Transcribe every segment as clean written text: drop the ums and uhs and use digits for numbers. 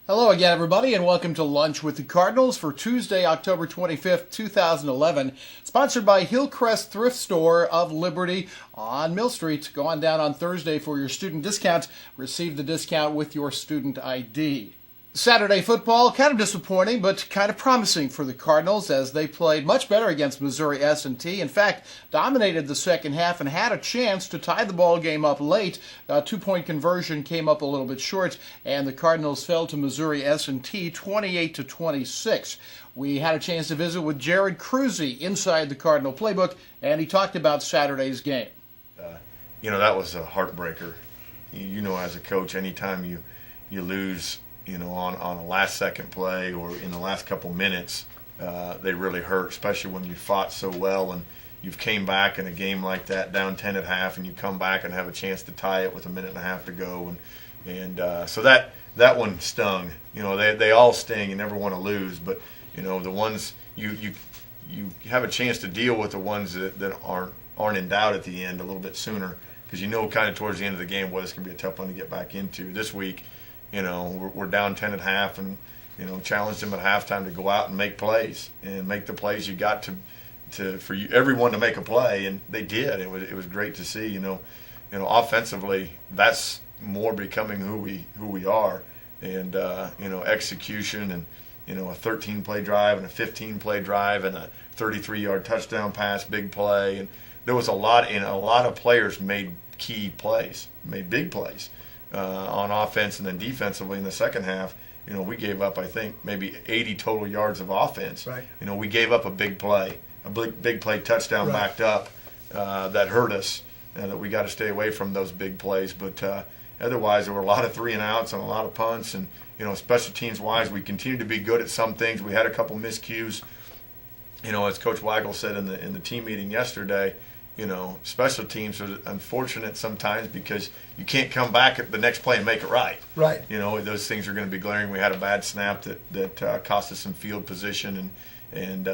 Hello again, everybody, and welcome to Lunch with the Cardinals for Tuesday, October 25th, 2011. Sponsored by Hillcrest Thrift Store of Liberty on Mill Street. Go on down on Thursday for your student discount. Receive the discount with your student ID. Saturday football, kind of disappointing, but kind of promising for the Cardinals as they played much better against Missouri S&T. In fact, dominated the second half and had a chance to tie the ball game up late. A two-point conversion came up a little bit short, and the Cardinals fell to Missouri S&T 28-26. We had a chance to visit with Jerod Kruse inside the Cardinal playbook, and he talked about Saturday's game. That was a heartbreaker. As a coach, anytime you lose, on a last-second play or in the last couple minutes, they really hurt, especially when you fought so well and you've came back in a game like that, down 10 at half, and you come back and have a chance to tie it with a minute and a half to go. So that one stung. They all sting. You never want to lose, but the ones you have a chance to deal with the ones that aren't in doubt at the end a little bit sooner, because kind of towards the end of the game, it's going to be a tough one to get back into. This week, we're down 10 at half, and challenged them at halftime to go out and make plays and make the plays you got to for everyone to make a play, and they did. It was great to see. Offensively, that's more becoming who we are, and execution, and a 13-play drive and a 15-play drive and a 33-yard touchdown pass, big play, and there was a lot of players made key plays, made big plays. On offense, and then defensively in the second half, we gave up, I think, maybe 80 total yards of offense. Right. We gave up a big play touchdown right. Backed up that hurt us, that we got to stay away from those big plays. But otherwise, there were a lot of 3-and-outs and a lot of punts, and special teams wise, we continue to be good at some things. We had a couple miscues. As Coach Weigel said in the team meeting yesterday. Special teams are unfortunate sometimes because you can't come back at the next play and make it right. Right. Those things are going to be glaring. We had a bad snap that cost us some field position, and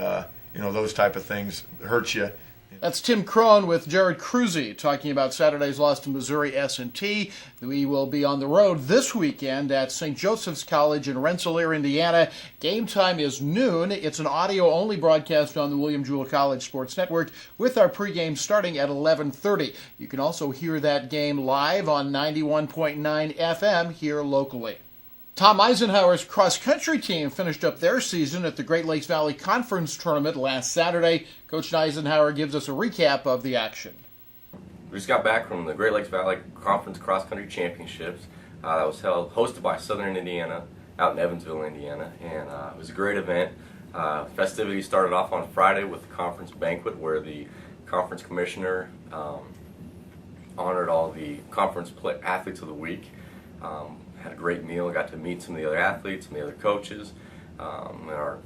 those type of things hurt you. That's Tim Crone with Jerod Kruse talking about Saturday's loss to Missouri S&T. We will be on the road this weekend at St. Joseph's College in Rensselaer, Indiana. Game time is noon. It's an audio-only broadcast on the William Jewell College Sports Network with our pregame starting at 11:30. You can also hear that game live on 91.9 FM here locally. Tom Eisenhauer's cross-country team finished up their season at the Great Lakes Valley Conference Tournament last Saturday. Coach Eisenhauer gives us a recap of the action. We just got back from the Great Lakes Valley Conference Cross-Country Championships. That was hosted by Southern Indiana out in Evansville, Indiana, and it was a great event. Festivities started off on Friday with the conference banquet where the conference commissioner honored all the conference athletes of the week. Had a great meal, got to meet some of the other athletes, some of the other coaches, and our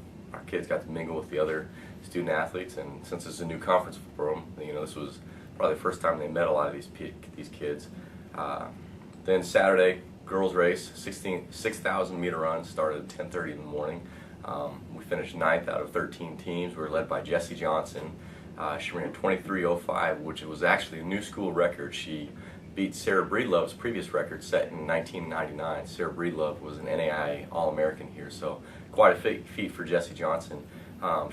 kids got to mingle with the other student athletes. And since it's a new conference for them, this was probably the first time they met a lot of these kids. Then Saturday, girls race, 6,000 meter run, started at 10:30 in the morning. We finished 9th out of 13 teams. We were led by Jessie Johnson. She ran 23:05, which was actually a new school record. She beat Sarah Breedlove's previous record set in 1999. Sarah Breedlove was an NAIA All-American here, so quite a feat for Jessie Johnson.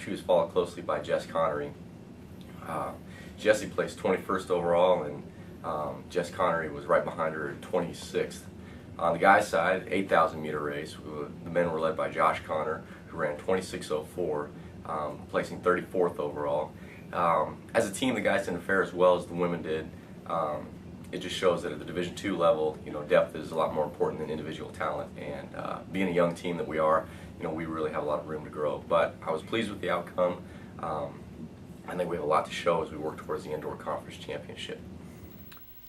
She was followed closely by Jess Connery. Jessie placed 21st overall, and Jess Connery was right behind her at 26th. On the guys' side, 8,000 meter race, the men were led by Josh Connor, who ran 26:04, placing 34th overall. As a team, the guys didn't fare as well as the women did. It just shows that at the Division II level, depth is a lot more important than individual talent. And being a young team that we are, we really have a lot of room to grow. But I was pleased with the outcome. I think we have a lot to show as we work towards the Indoor Conference Championship.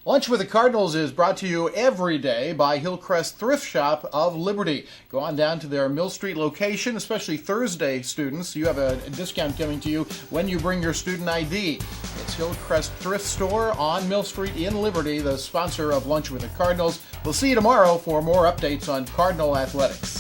Lunch with the Cardinals is brought to you every day by Hillcrest Thrift Shop of Liberty. Go on down to their Mill Street location, especially Thursday students. You have a discount coming to you when you bring your student ID. It's Hillcrest Thrift Store on Mill Street in Liberty, the sponsor of Lunch with the Cardinals. We'll see you tomorrow for more updates on Cardinal athletics.